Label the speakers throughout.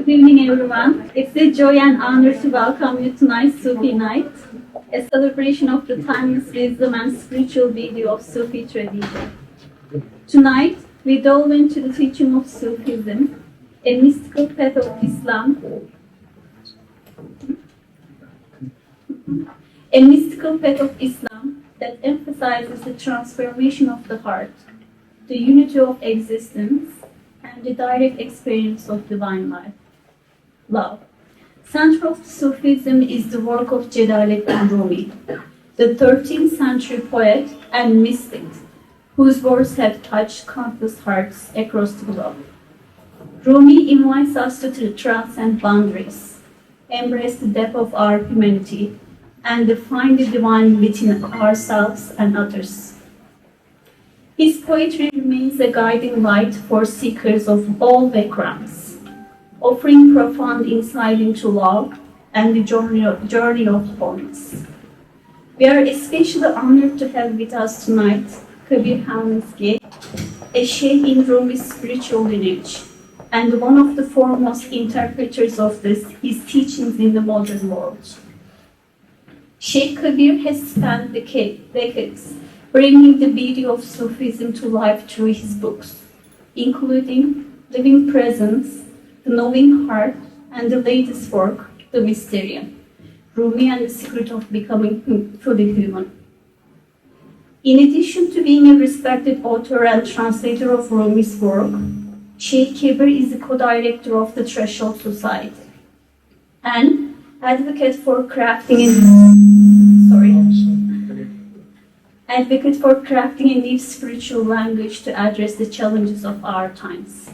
Speaker 1: Good evening, everyone. It's a joy and honor to welcome you tonight's Sufi night, a celebration of the timeless wisdom and spiritual beauty of Sufi tradition. Tonight, we delve into the teaching of Sufism, a mystical path of Islam, that emphasizes the transformation of the heart, the unity of existence, and the direct experience of divine life. Love. Central to Sufism is the work of Jalaluddin Rumi, the 13th century poet and mystic, whose words have touched countless hearts across the globe. Rumi invites us to transcend boundaries, embrace the depth of our humanity, and find the divine within ourselves and others. His poetry remains a guiding light for seekers of all backgrounds, offering profound insight into love and the journey of wholeness. We are especially honored to have with us tonight Tekbir, a sheikh in Rumi's spiritual lineage, and one of the foremost interpreters of his teachings in the modern world. Sheikh Tekbir has spent decades bringing the beauty of Sufism to life through his books, including Living Presence, The Knowing Heart, and the latest work, The Mysterium, Rumi and the Secret of Becoming Fully Human. In addition to being a respected author and translator of Rumi's work, Sheikh Tekbir is the co-director of the Threshold Society and advocate for crafting a new spiritual language to address the challenges of our times.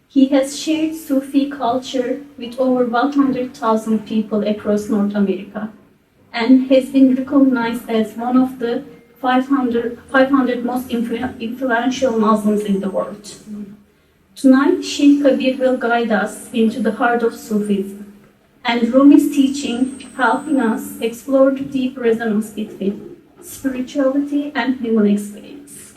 Speaker 1: He has shared Sufi culture with over 100,000 people across North America and has been recognized as one of the 500 most influential Muslims in the world. Tonight, Sheikh Tekbir will guide us into the heart of Sufism and Rumi's teaching, helping us explore the deep resonance between spirituality and human experience.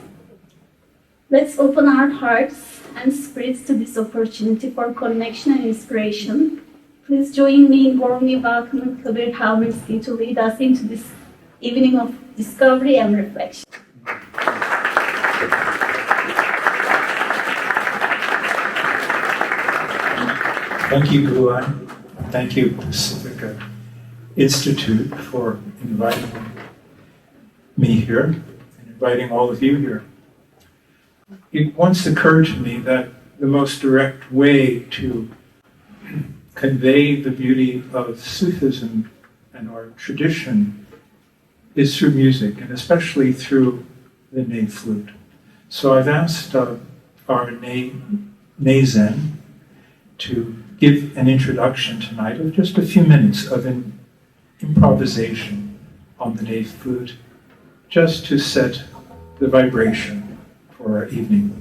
Speaker 1: Let's open our hearts and spirits to this opportunity for connection and inspiration. Please join me in warmly welcoming Tekbir Helminski to lead us into this evening of discovery and reflection.
Speaker 2: Thank you, Gulan. Thank you, Pacifica Institute, for inviting me here and inviting all of you here. It once occurred to me that the most direct way to convey the beauty of Sufism and our tradition is through music, and especially through the Ney flute. So I've asked our Ney Zen to give an introduction tonight of just a few minutes of an improvisation on the Ney flute, just to set the vibration for our evening.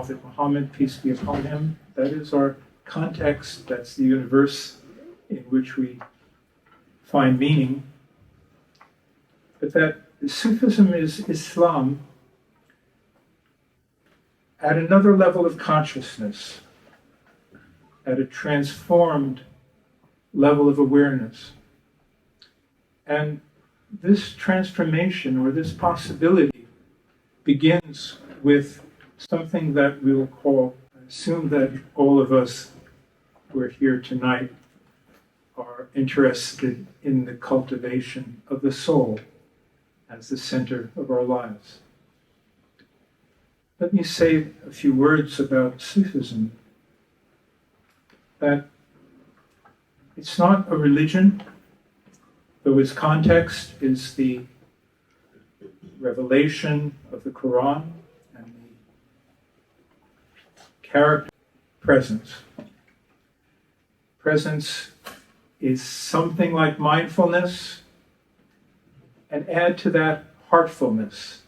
Speaker 2: Prophet Muhammad, peace be upon him. That is our context, that's the universe in which we find meaning. But that Sufism is Islam at another level of consciousness, at a transformed level of awareness. And this transformation or this possibility begins with something that we will call, I assume that all of us who are here tonight are interested in the cultivation of the soul as the center of our lives. Let me say a few words about Sufism. That it's not a religion, though its context is the revelation of the Quran and the character presence. Presence is something like mindfulness, and add to that heartfulness.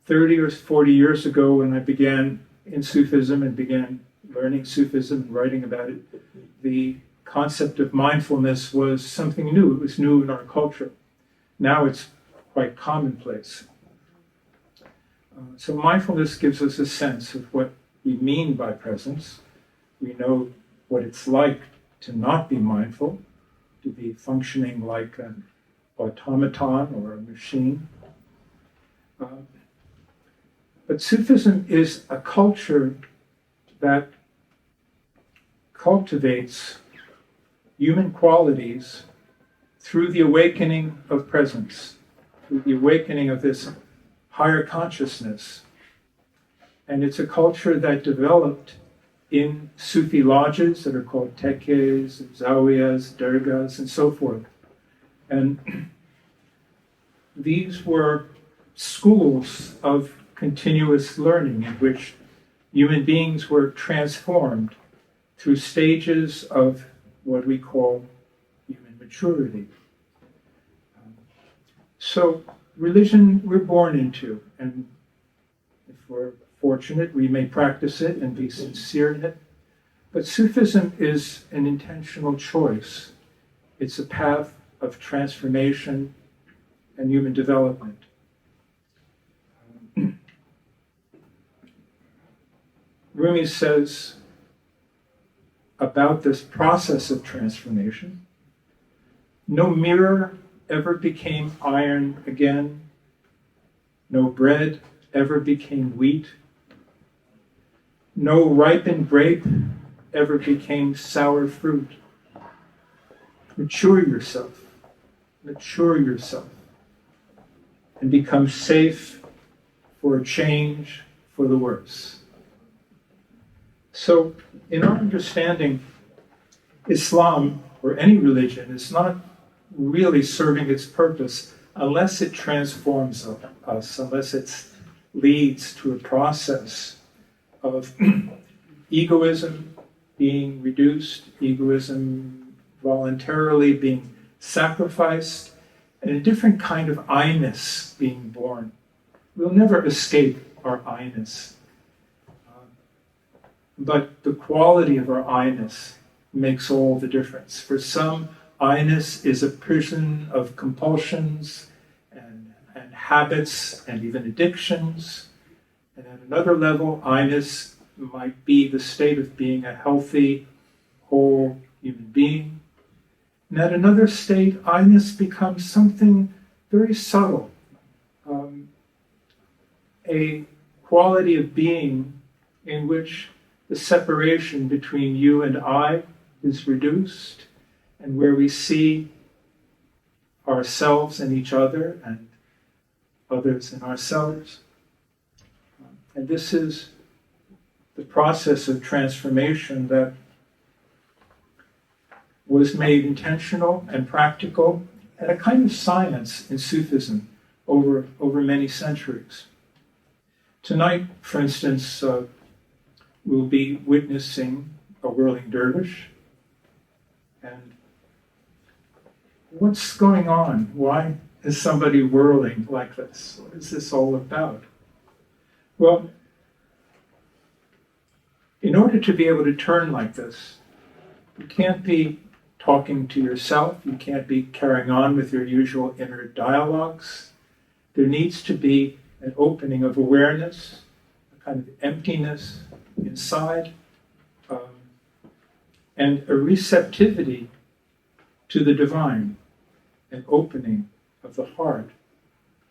Speaker 2: 30 or 40 years ago when I began in Sufism and began learning Sufism and writing about it, the concept of mindfulness was something new. It was new in our culture. Now it's quite commonplace. So mindfulness gives us a sense of what we mean by presence. We know what it's like to not be mindful, to be functioning like an automaton or a machine. But Sufism is a culture that cultivates human qualities through the awakening of presence, through the awakening of this higher consciousness. And it's a culture that developed in Sufi lodges that are called tekkes, zawiyas, dergahs, and so forth. And these were schools of continuous learning in which human beings were transformed through stages of what we call human maturity. So religion we're born into, and if we're fortunate, we may practice it and be sincere in it. But Sufism is an intentional choice. It's a path of transformation and human development. Rumi says about this process of transformation, no mirror ever became iron again, no bread ever became wheat, no ripened grape ever became sour fruit. Mature yourself, and become safe for a change for the worse. So, in our understanding, Islam, or any religion, is not really serving its purpose unless it transforms us, unless it leads to a process of egoism being reduced, egoism voluntarily being sacrificed, and a different kind of I-ness being born. We'll never escape our I-ness. But the quality of our I-ness makes all the difference. For some, I-ness is a prison of compulsions and habits and even addictions. And at another level, I-ness might be the state of being a healthy, whole human being. And at another state, I-ness becomes something very subtle, a quality of being in which the separation between you and I is reduced, and where we see ourselves in each other and others in ourselves. And this is the process of transformation that was made intentional and practical, and a kind of science in Sufism over many centuries. Tonight, for instance, we'll be witnessing a whirling dervish. And what's going on? Why is somebody whirling like this? What is this all about? Well, In order to be able to turn like this, you can't be talking to yourself, you can't be carrying on with your usual inner dialogues. There needs to be an opening of awareness, a kind of emptiness inside, and a receptivity to the divine, an opening of the heart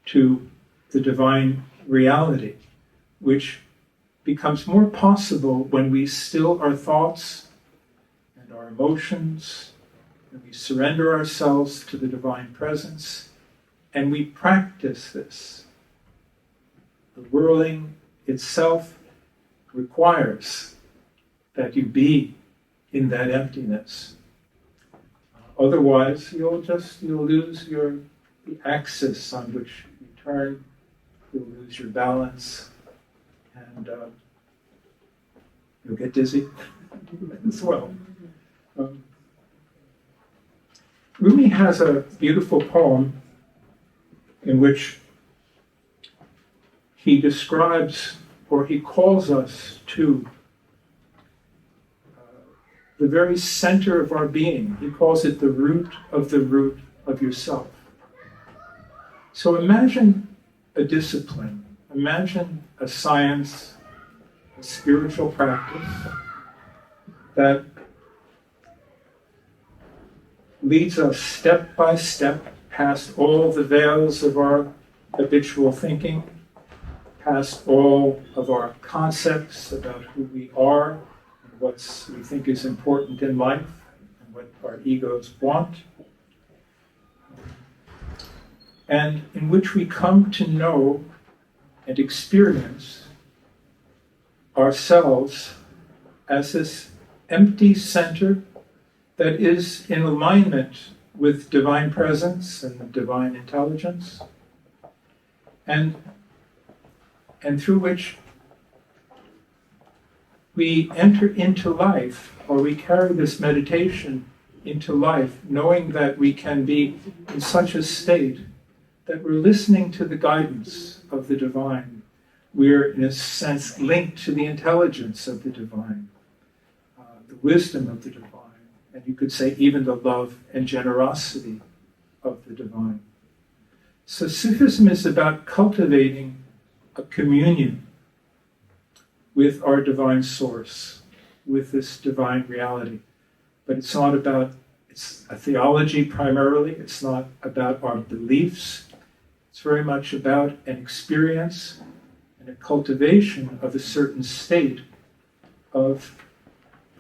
Speaker 2: to the divine reality, which becomes more possible when we still our thoughts and our emotions, and we surrender ourselves to the divine presence, and we practice this. The whirling itself requires that you be in that emptiness. Otherwise, you'll lose the axis on which you turn, you'll lose your balance, and you'll get dizzy as well. Rumi has a beautiful poem in which he describes, or he calls us to the very center of our being. He calls it the root of yourself. So imagine a discipline, imagine a science, a spiritual practice that leads us step by step past all the veils of our habitual thinking, past all of our concepts about who we are and what we think is important in life and what our egos want, and in which we come to know and experience ourselves as this empty center that is in alignment with divine presence and divine intelligence, and through which we enter into life, or we carry this meditation into life, knowing that we can be in such a state that we're listening to the guidance of the divine. We're, in a sense, linked to the intelligence of the divine, the wisdom of the divine, and you could say even the love and generosity of the divine. So Sufism is about cultivating a communion with our divine source, with this divine reality. But it's a theology primarily, it's not about our beliefs. It's very much about an experience and a cultivation of a certain state of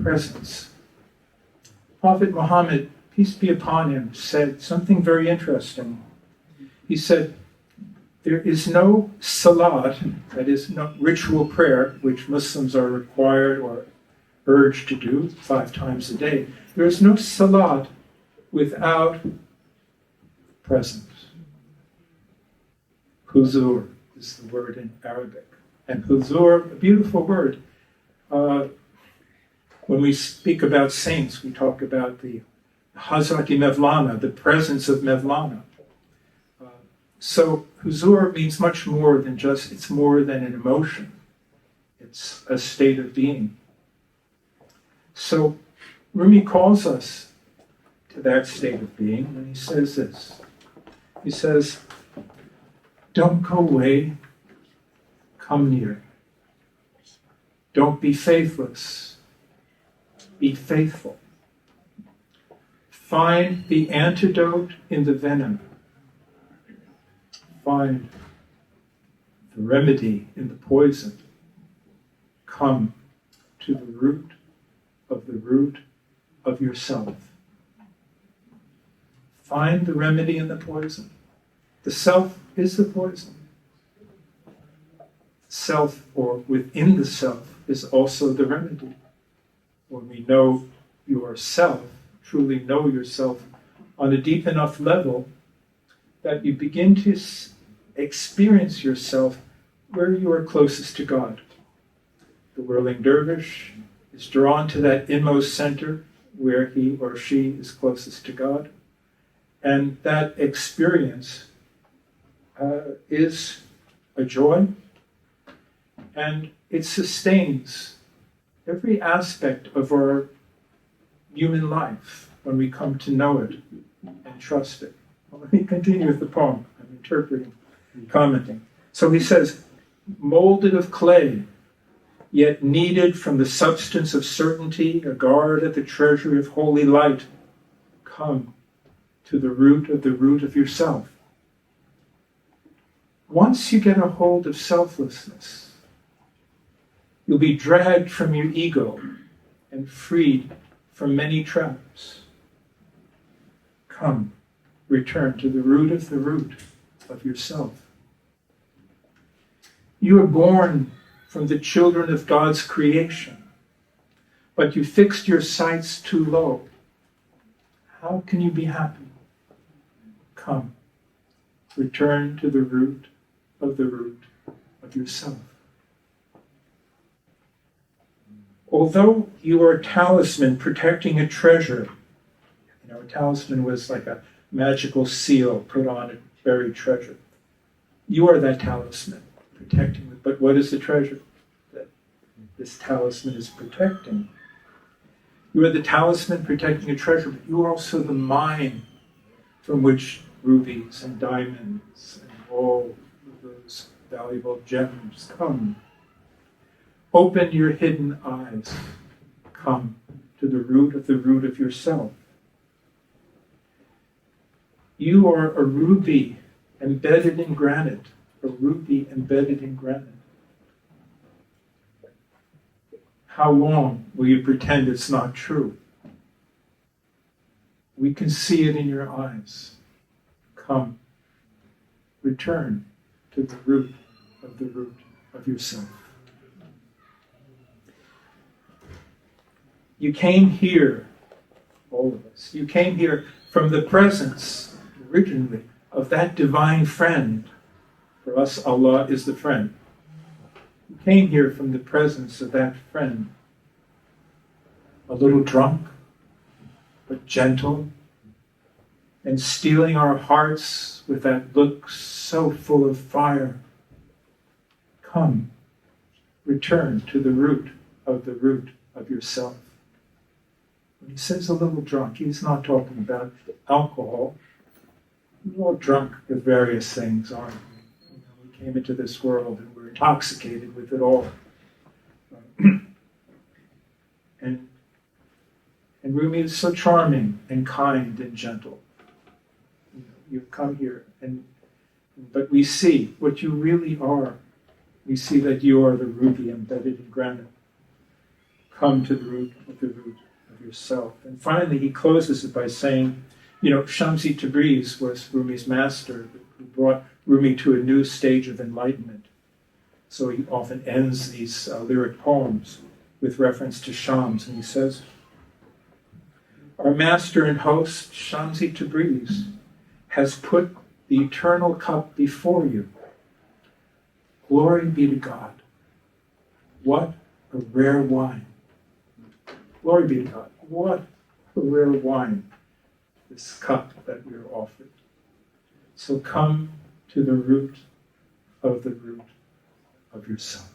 Speaker 2: presence. Prophet Muhammad, peace be upon him, said something very interesting. He said, there is no salat, that is no ritual prayer, which Muslims are required or urged to do 5 times a day. There is no salat without presence. Huzur is the word in Arabic. And huzur, a beautiful word. When we speak about saints, we talk about the Hazrati Mevlana, the presence of Mevlana. So huzur means much more than it's more than an emotion. It's a state of being. So Rumi calls us to that state of being when he says this. He says, don't go away, come near. Don't be faithless. Be faithful. Find the antidote in the venom. Find the remedy in the poison. Come to the root of yourself. Find the remedy in the poison. The self is the poison. Self, or within the self, is also the remedy. When we know yourself, truly know yourself on a deep enough level that you begin to experience yourself where you are closest to God. The whirling dervish is drawn to that inmost center where he or she is closest to God. And that experience is a joy, and it sustains every aspect of our human life when we come to know it and trust it. Well, let me continue with the poem. I'm interpreting and commenting. So he says, molded of clay, yet kneaded from the substance of certainty, a guard at the treasury of holy light, come to the root of yourself. Once you get a hold of selflessness, you'll be dragged from your ego and freed from many traps. Come, return to the root of yourself. You are born from the children of God's creation, but you fixed your sights too low. How can you be happy? Come, return to the root of yourself. Although you are a talisman protecting a treasure, a talisman was like a magical seal put on a buried treasure. You are that talisman protecting it. But what is the treasure that this talisman is protecting? You are the talisman protecting a treasure, but you are also the mine from which rubies and diamonds and all of those valuable gems come. Open your hidden eyes. Come to the root of yourself. You are a ruby embedded in granite. A ruby embedded in granite. How long will you pretend it's not true? We can see it in your eyes. Come, return to the root of yourself. You came here, all of us, you came here from the presence, originally, of that divine friend. For us, Allah is the friend. You came here from the presence of that friend. A little drunk, but gentle, and stealing our hearts with that look so full of fire. Come, return to the root of yourself. When he says a little drunk, he's not talking about alcohol. We're all drunk with various things, aren't we? We came into this world and we're intoxicated with it all. And Rumi is so charming and kind and gentle. You've come here, but we see what you really are. We see that you are the ruby embedded in granite. Come to the root of yourself. And finally, he closes it by saying, Shamsi Tabriz was Rumi's master, who brought Rumi to a new stage of enlightenment. So he often ends these lyric poems with reference to Shams, and he says, our master and host, Shamsi Tabriz, has put the eternal cup before you. Glory be to God. What a rare wine. Glory be to God. What a rare wine, this cup that we are offered. So come to the root of yourself.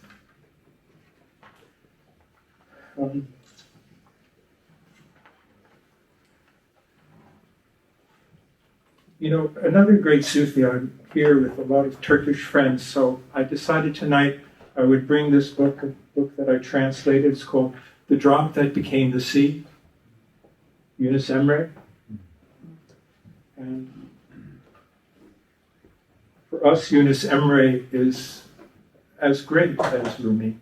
Speaker 2: Another great Sufi, I'm here with a lot of Turkish friends, so I decided tonight I would bring this book, a book that I translated. It's called The Drop That Became the Sea, Yunus Emre. And for us, Yunus Emre is as great as Rumi,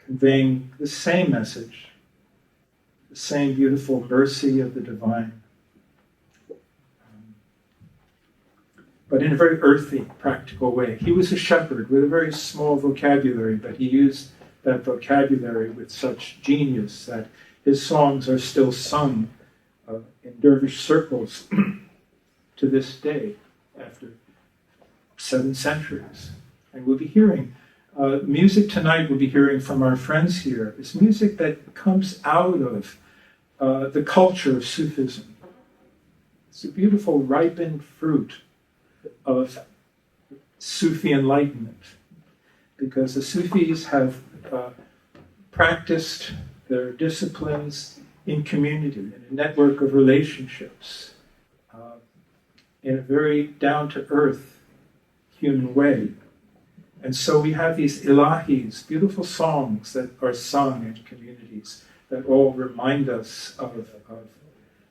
Speaker 2: conveying the same message, the same beautiful mercy of the divine, but in a very earthy, practical way. He was a shepherd with a very small vocabulary, but he used that vocabulary with such genius that his songs are still sung in Dervish circles to this day, after 7 centuries. And we'll be hearing music tonight. We'll be hearing from our friends here. It's music that comes out of the culture of Sufism. It's a beautiful ripened fruit of Sufi enlightenment, because the Sufis have practiced their disciplines in community, in a network of relationships, in a very down-to-earth human way. And so we have these ilahis, beautiful songs that are sung in communities that all remind us of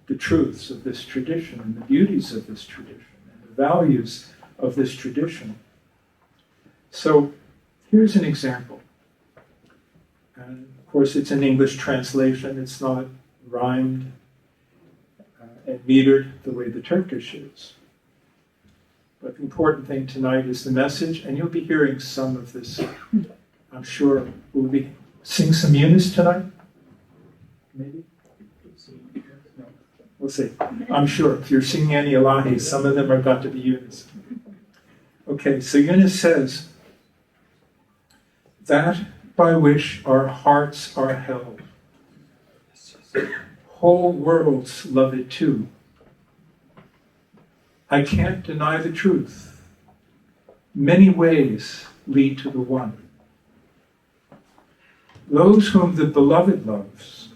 Speaker 2: the truths of this tradition and the beauties of this tradition and the values of this tradition. So here's an example. And of course, it's an English translation. It's not rhymed and metered the way the Turkish is. But the important thing tonight is the message, and you'll be hearing some of this. I'm sure we'll be sing some Yunus tonight. Maybe. No. We'll see. I'm sure if you're singing any Ilahi, some of them are got to be Yunus. Okay, so Yunus says that by which our hearts are held. Whole worlds love it too. I can't deny the truth. Many ways lead to the one. Those whom the beloved loves,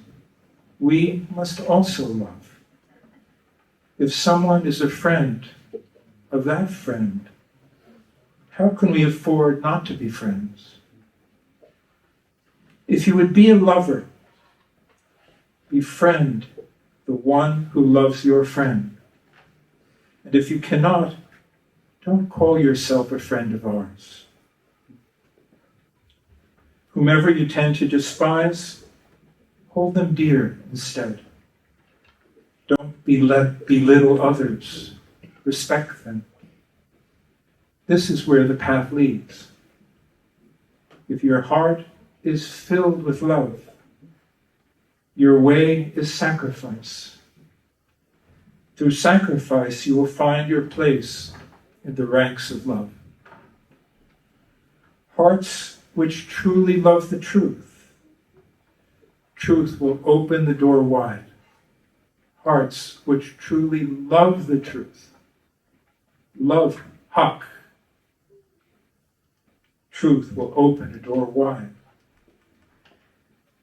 Speaker 2: we must also love. If someone is a friend of that friend, how can we afford not to be friends? If you would be a lover, befriend the one who loves your friend. And if you cannot, don't call yourself a friend of ours. Whomever you tend to despise, hold them dear instead. Don't belittle others. Respect them. This is where the path leads. If your heart is filled with love, your way is sacrifice. Through sacrifice, you will find your place in the ranks of love. Hearts which truly love the truth will open the door wide. Hearts which truly love the truth, love Haq. Truth will open a door wide.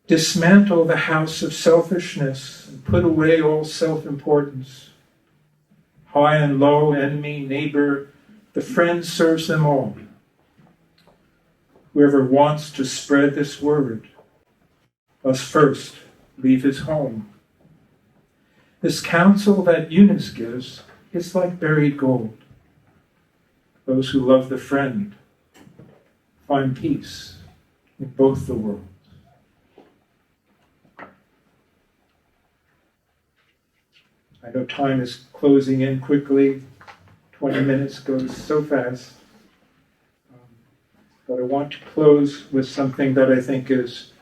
Speaker 2: Dismantle the house of selfishness and put away all self-importance. High and low, enemy, neighbor, the friend serves them all. Whoever wants to spread this word must first leave his home. This counsel that Yunus gives is like buried gold. Those who love the friend find peace in both the worlds. I know time is closing in quickly. 20 minutes goes so fast. But I want to close with something that I think is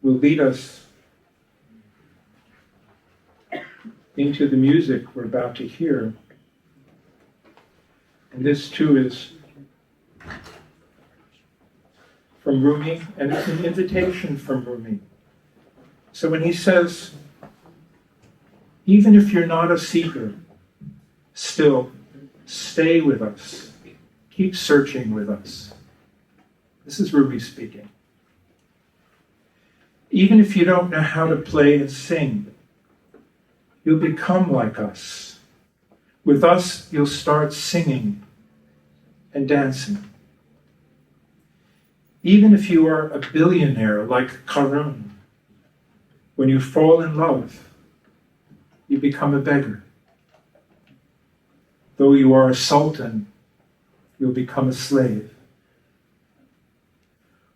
Speaker 2: will lead us into the music we're about to hear. And this too is from Rumi, and it's an invitation from Rumi. So when he says, even if you're not a seeker, still stay with us. Keep searching with us. This is Rumi speaking. Even if you don't know how to play and sing, you'll become like us. With us, you'll start singing and dancing. Even if you are a billionaire like Karun, when you fall in love, you become a beggar. Though you are a sultan, you'll become a slave.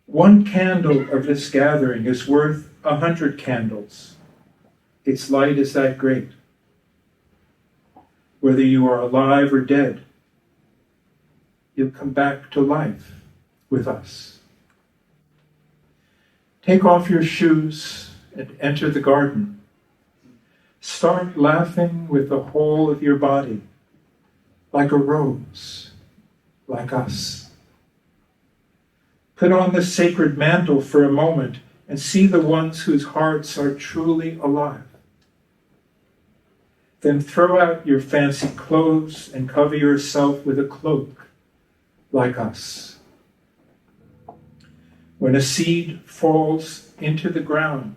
Speaker 2: One candle of this gathering is worth 100 candles. Its light is that great. Whether you are alive or dead, you'll come back to life with us. Take off your shoes and enter the garden. Start laughing with the whole of your body, like a rose, like us. Put on the sacred mantle for a moment and see the ones whose hearts are truly alive. Then throw out your fancy clothes and cover yourself with a cloak, like us. When a seed falls into the ground,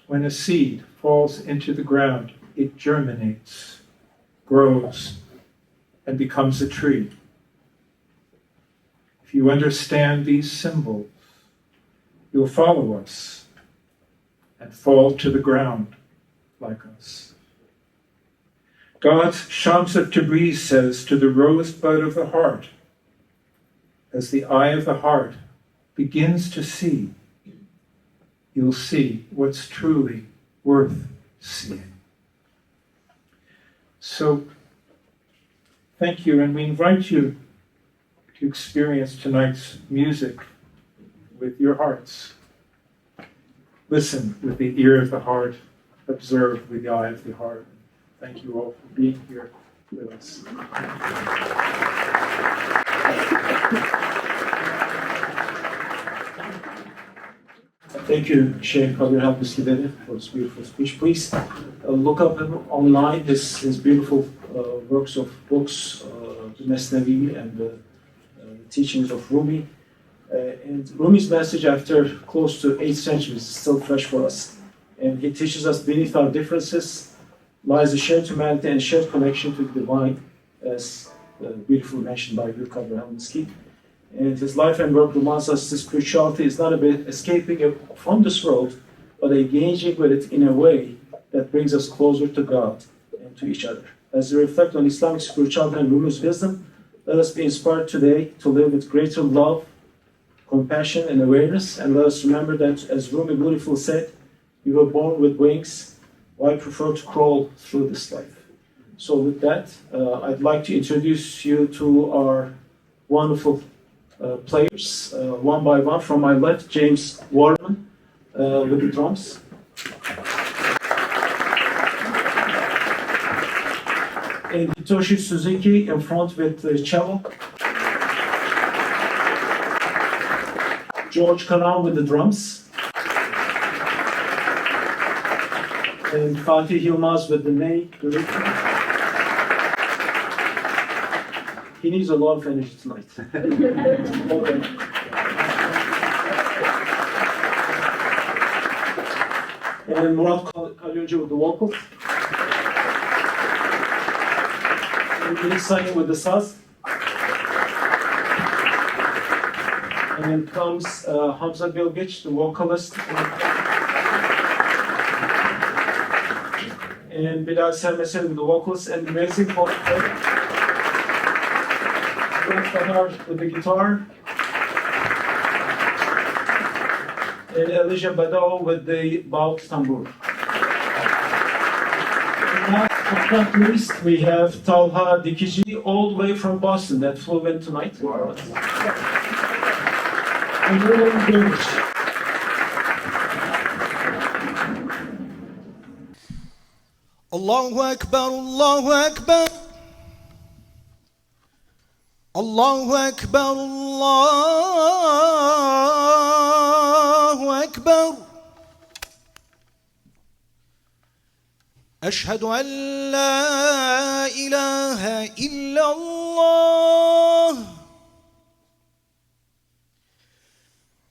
Speaker 2: when a seed falls into the ground, it germinates, grows, and becomes a tree. If you understand these symbols, you'll follow us and fall to the ground like us. God's Shams of Tabriz says to the rosebud of the heart, as the eye of the heart begins to see, you'll see what's truly worth seeing. So, thank you, and we invite you to experience tonight's music with your hearts. Listen with the ear of the heart, observe with the eye of the heart. Thank you all for being here with us.
Speaker 3: Thank you, Sheikh Kadir Habis-Lideri, for this beautiful speech. Please look up online his beautiful works of books, the Mesnevi and the teachings of Rumi. And Rumi's message after close to 8 centuries is still fresh for us. And he teaches us beneath our differences lies a shared humanity and shared connection to the divine, as beautifully mentioned by Gül Kadir Habis-Lideri. And his life and work reminds us that spirituality is not about escaping from this world, but engaging with it in a way that brings us closer to God and to each other. As we reflect on Islamic spirituality and Rumi's wisdom, let us be inspired today to live with greater love, compassion, and awareness. And let us remember that, as Rumi beautifully said, we were born with wings. Why prefer to crawl through this life? So with that, I'd like to introduce you to our wonderful players, one by one. From my left, James Warman with the drums. And Hitoshi Suzuki in front with the cello. George Karam with the drums. And Fatih Yilmaz with the ney. He needs a lot of energy tonight. And Murat Kalyoncu with the vocals. And Ney Solo with the saz. And then comes Hamza Bilgiç, the vocalist. And Bilal Sermesen with the vocals. And Rezi with the guitar, and Elijah Badao with the baut tambur. And last but not least, we have Talha Dikici, all the way from Boston, that flew in tonight. Wow. And Dervish.
Speaker 4: Allahu Akbar, Allahu Akbar. Allahu Ekber, Allahu Ekber. Eşhedü en la ilahe illallah.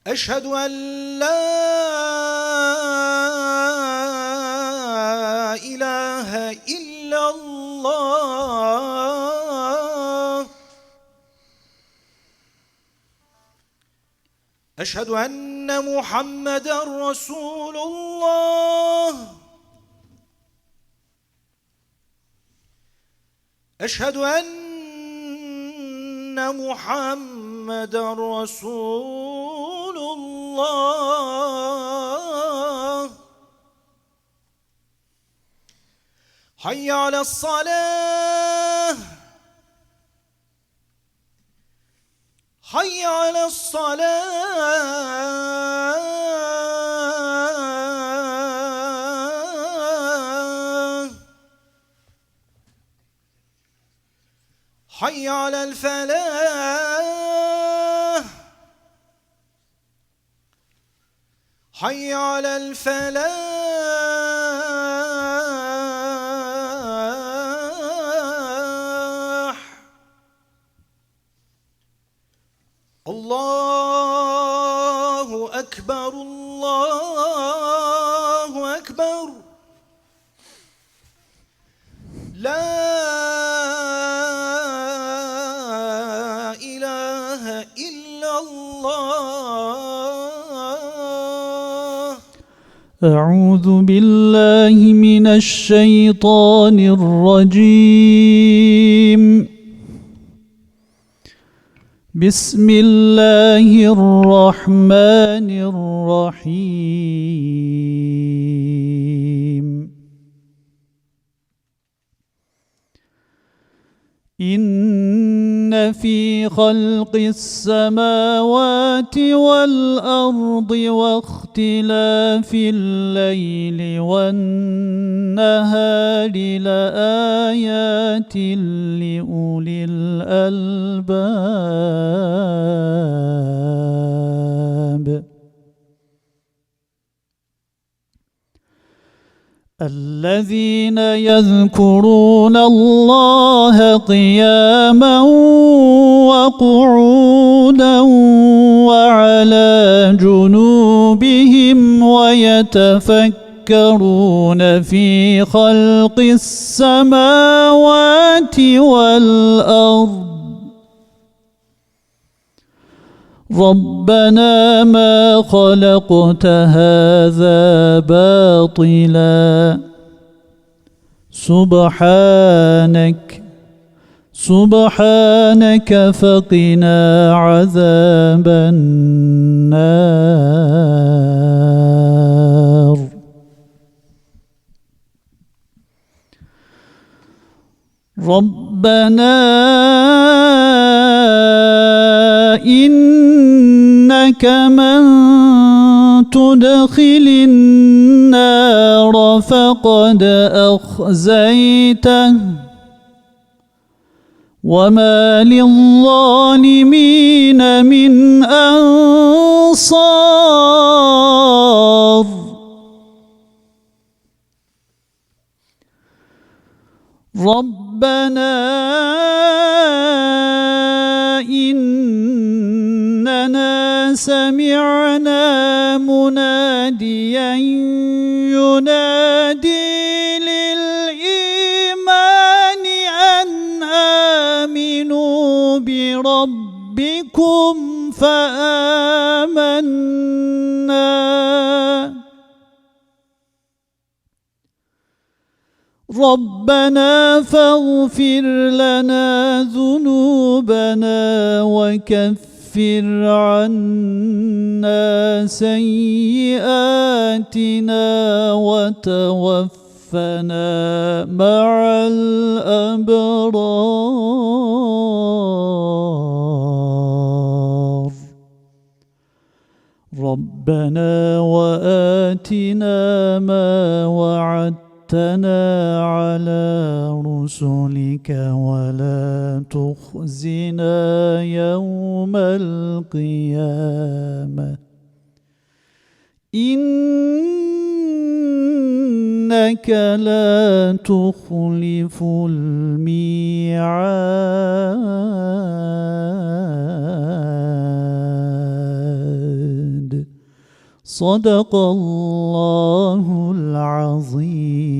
Speaker 4: Eşhedü en la ilahe illallah. أشهد أن محمدًا رسول الله. أشهد أن محمدًا رسول الله. حي على الصلاة. حي على الصلاة. حي على الفلاح. حي على الفلاح. الله أكبر الله أكبر لا إله إلا الله.
Speaker 5: أعوذ بالله من الشيطان الرجيم. بسم الله الرحمن الرحيم. إن في خلق السماوات والأرض واختلاف الليل والنهار لآيات لأولي الألباب الذين يذكرون الله قياما وقعودا وعلى جنوبهم ويتفكرون في خلق السماوات والأرض ربنا ما خلقت هذا باطلا سبحانك فقنا عذاب النار. ربنا إنك من تدخل النار فقد أخزيته وما للظالمين من أنصار. ربنا إننا سمعنا مناديا ينادي للإيمان أن آمنوا بربكم فآمنا. ربنا فاغفر لنا ذنوبنا وكفر عنا سيئاتنا وتوفنا مع الأبرار. ربنا وآتنا ما وعدتنا على رسلك ولا تخزنا يوم القيامة إنك لا تخلف الميعاد. صدق الله العظيم.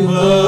Speaker 6: Allah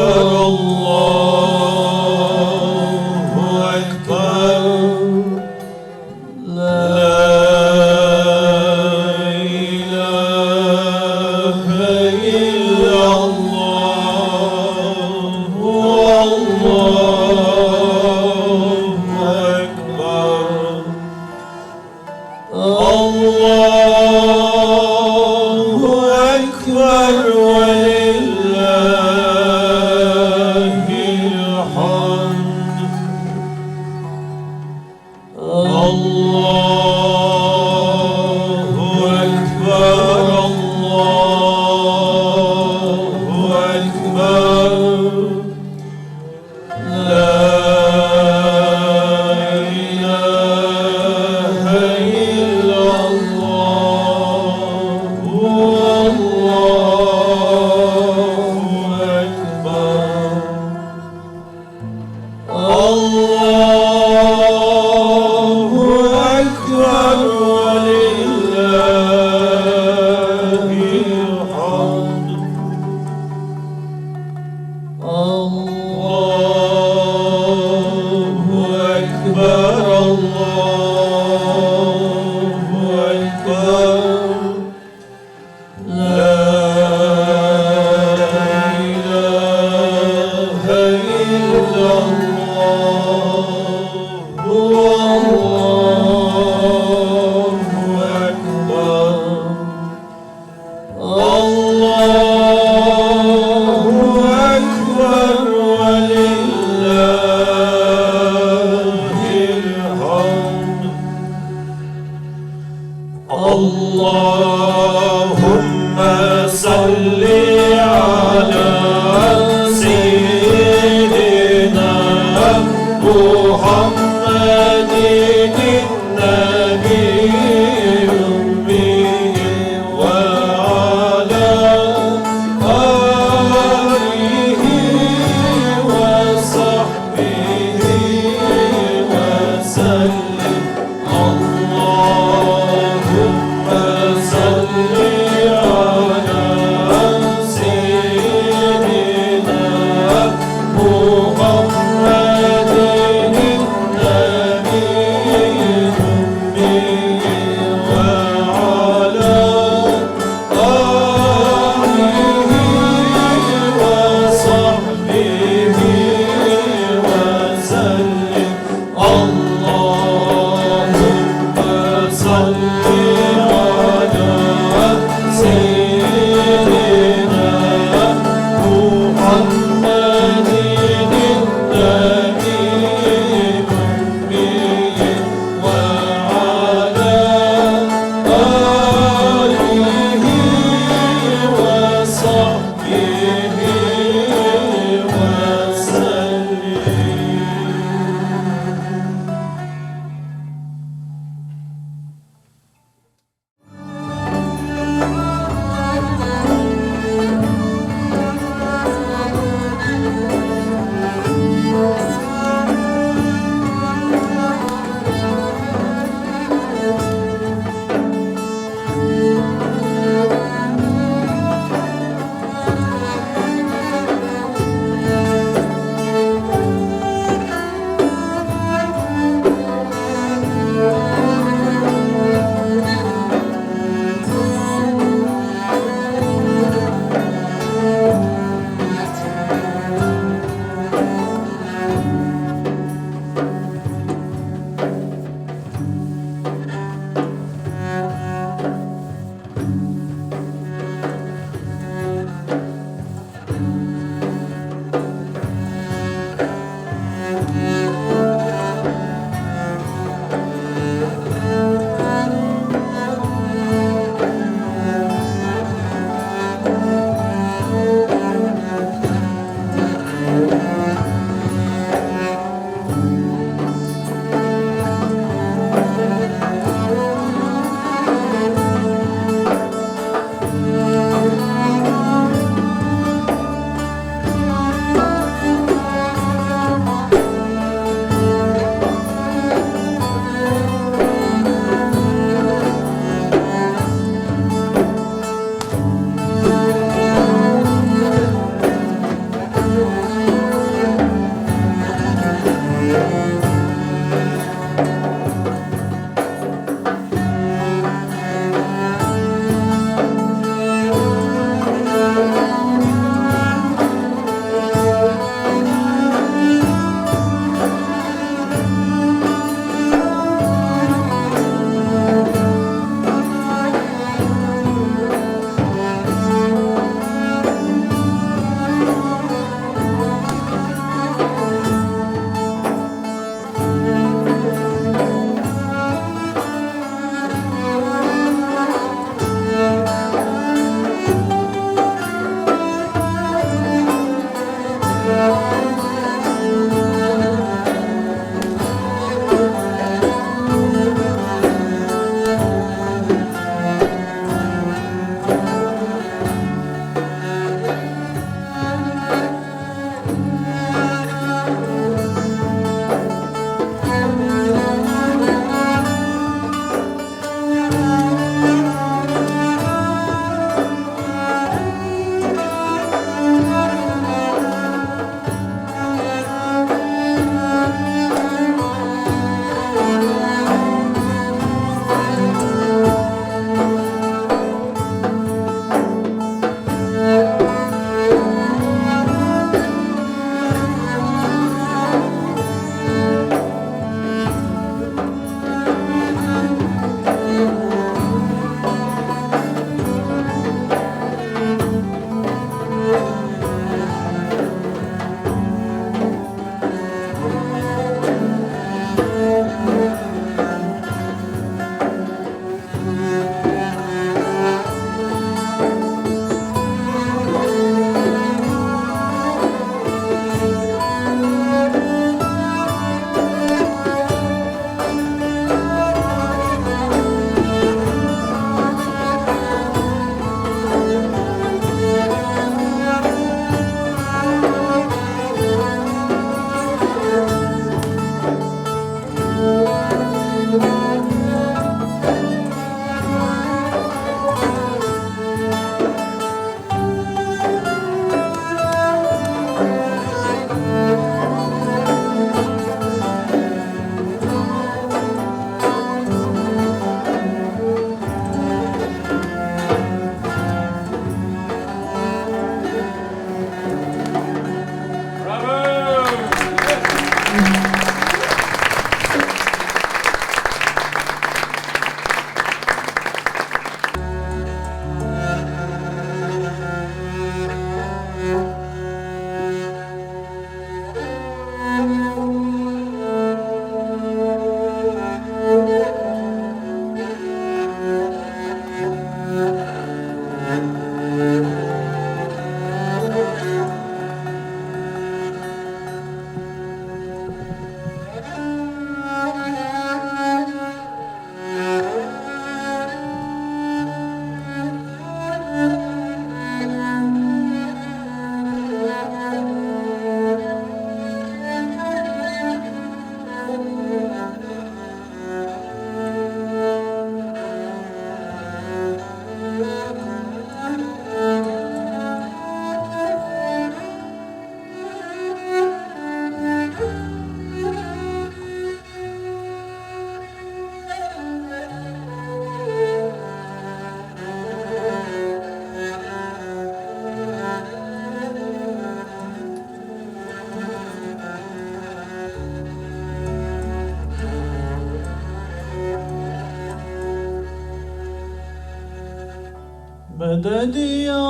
Speaker 5: مدد يا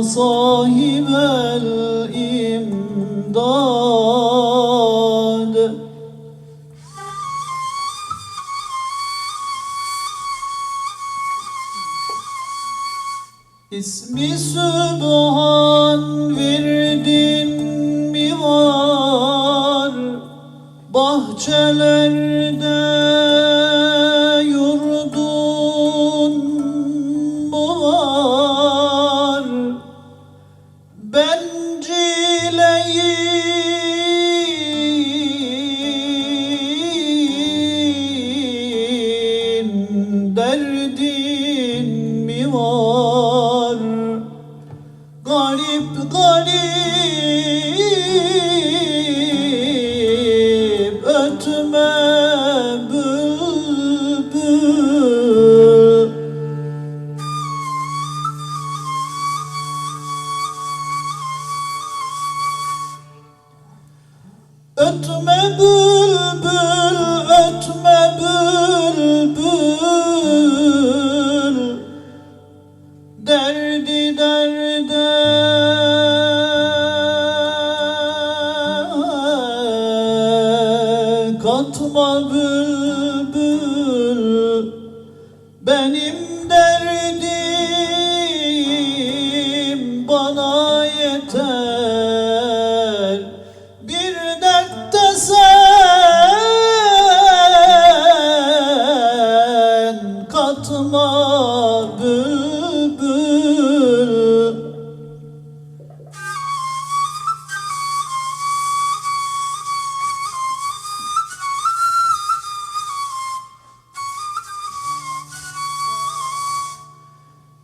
Speaker 5: صاحب الإمداد İsmi Sübhan verdin mi var? Bahçelerde yurdun mu var? Bencileyim derdin mi var? Garip garip ötme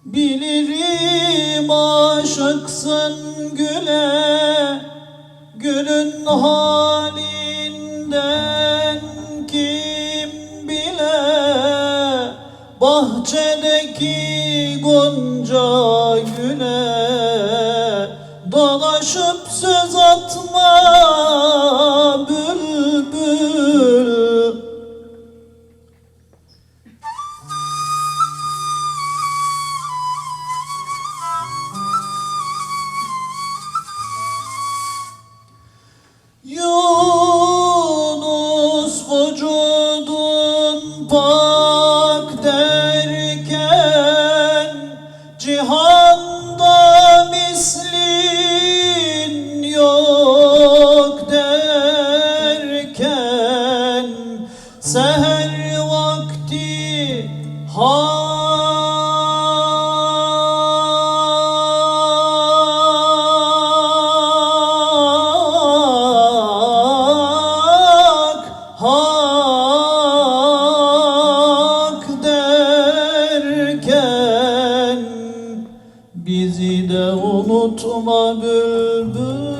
Speaker 5: Bilirim aşıksın güle, gülün halinden kim bile. Bahçedeki gonca güle dolaşıp söz atma bülbül. Yunus vücudun pak derken, cihanda mislin yok derken, seher vakti hak derken, bizi de unutma bülbül.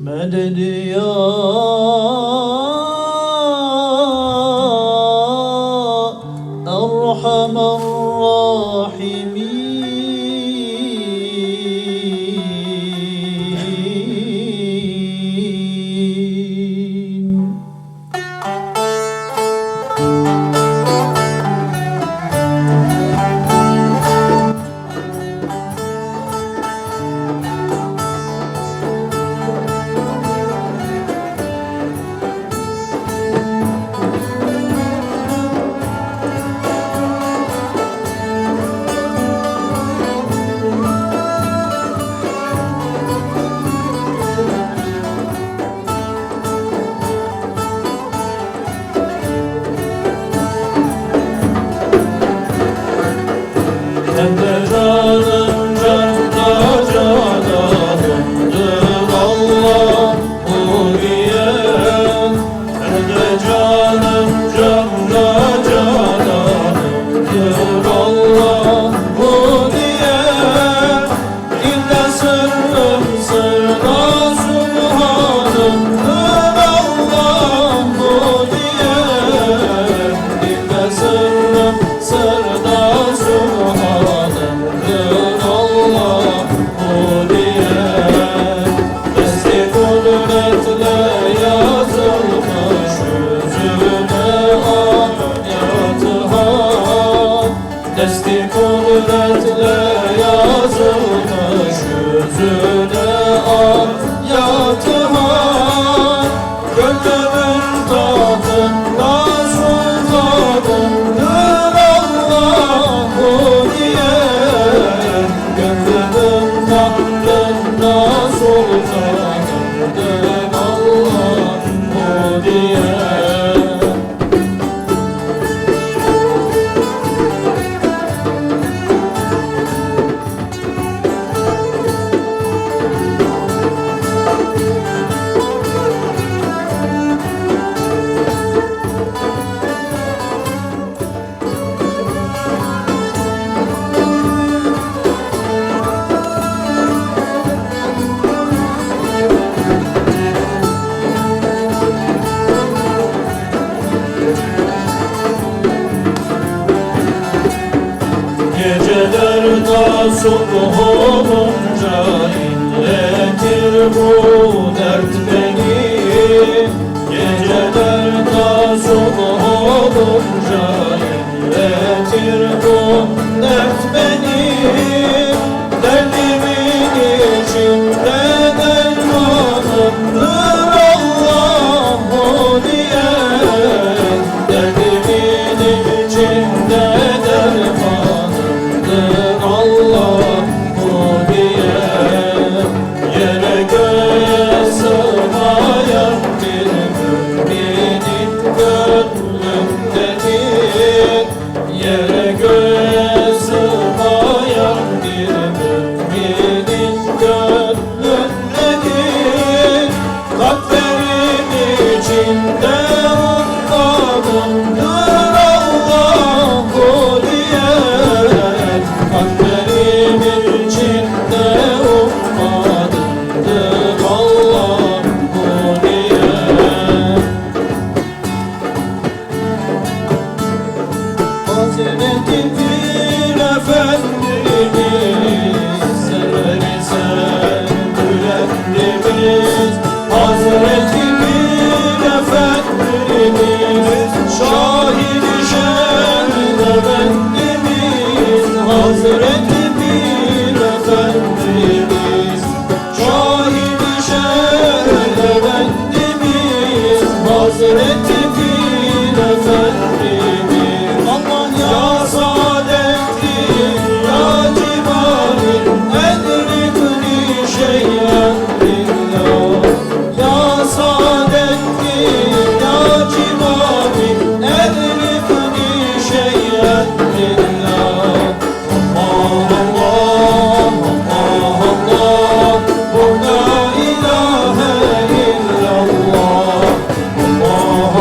Speaker 5: Medet ya Erhamer Rahimin. Hem de canım canda cananımdır Allahu diyen. Hem de canım canda cananımdır Allahu diyen. İlle sırrım sırda Subhanımdır Allahu diyen. İlle sırrım sırda Subhanımdır Allahu diyen. Desti kudretle yazılmış yüzüne ayatı hak. Desti kudretle yazılmış yüzüne ayatı hak. Gönlümün tahtında sultanımdır Allahu diyen. Gönlümün tahtında sultanımdır Allahu diyen. Gecelerde subh olunca inletir bu dert beni. Gecelerde subh olunca inletir bu dert beni. Derdimin içinde dermanımdır Allahu diyen. Derdimin içinde dermanımdır Allahu diyen. Yere göğe sığmayan bir müminin gönlündedir. ummadımdır Allahu diyen kalplerim içinde ummadımdır Allahu diyen Hazreti Pir Efendimiz serveri servül Efendimiz Hazreti Pir Efendimiz şahid-i şerh Efendimiz Hazreti Pir Efendimiz şahid-i şerh Efendimiz Hazreti Pir Efendimiz Allah ya saadettin ya cibalin edrikni şeyen lillah Ya saadettin ya cibalin edrikni şeyen lillah Allah Allah Allah Allah Bu la ilahe illallah Allah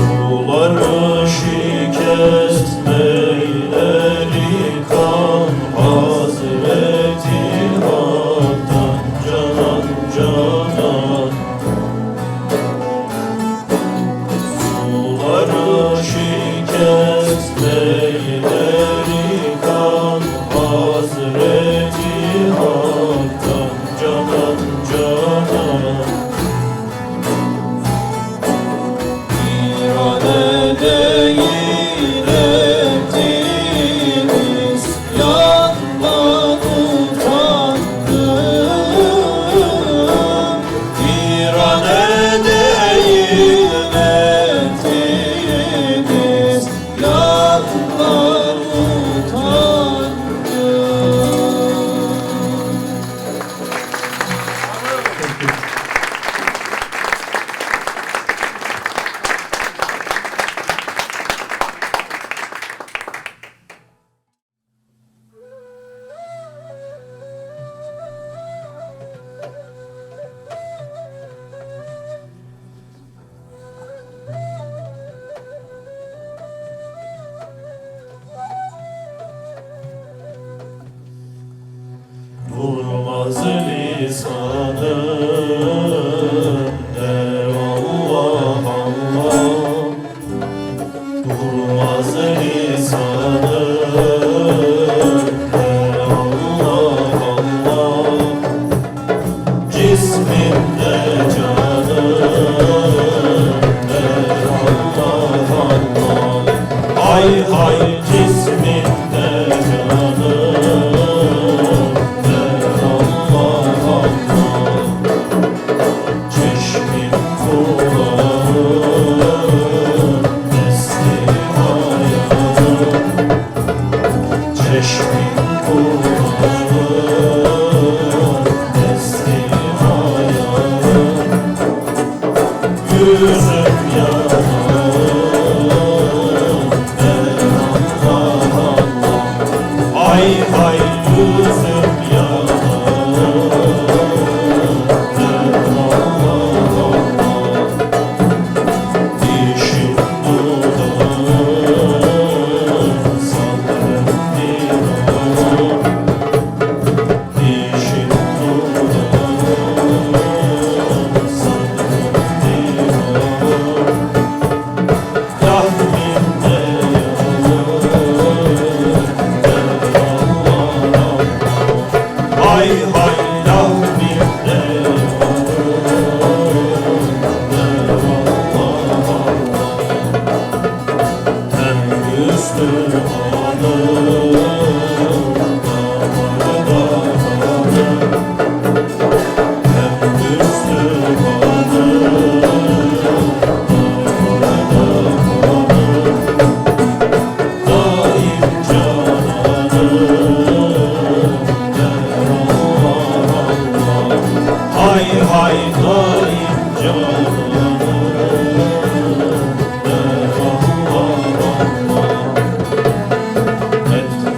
Speaker 5: Suları şikest meyleri kan Hazreti Hak'tan canan canan Suları şikest meyleri kan Hazreti Hak'tan canan canan değil ettiniz yandan utandım İran değil ettiniz yandan utandım. Durmaz lisanım der Allah Allah Durmaz lisanım der Allah Allah Cismimde canım der Allah Allah Hay hay cismimde canım Çeşmin kulağım nesli hayatım Çeşmin kulağım nesli hayatım Yüzüm yanarım ben Allah Allah Ay ay yüzüm yanarım Dişim dudağım sanırım divanım Dişim dudağım sanırım divanım Rahmimde yanarım ben Allah Allah Hay hay rahmimde Hay hay daim cananım der Allah Allah Et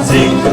Speaker 5: Zikr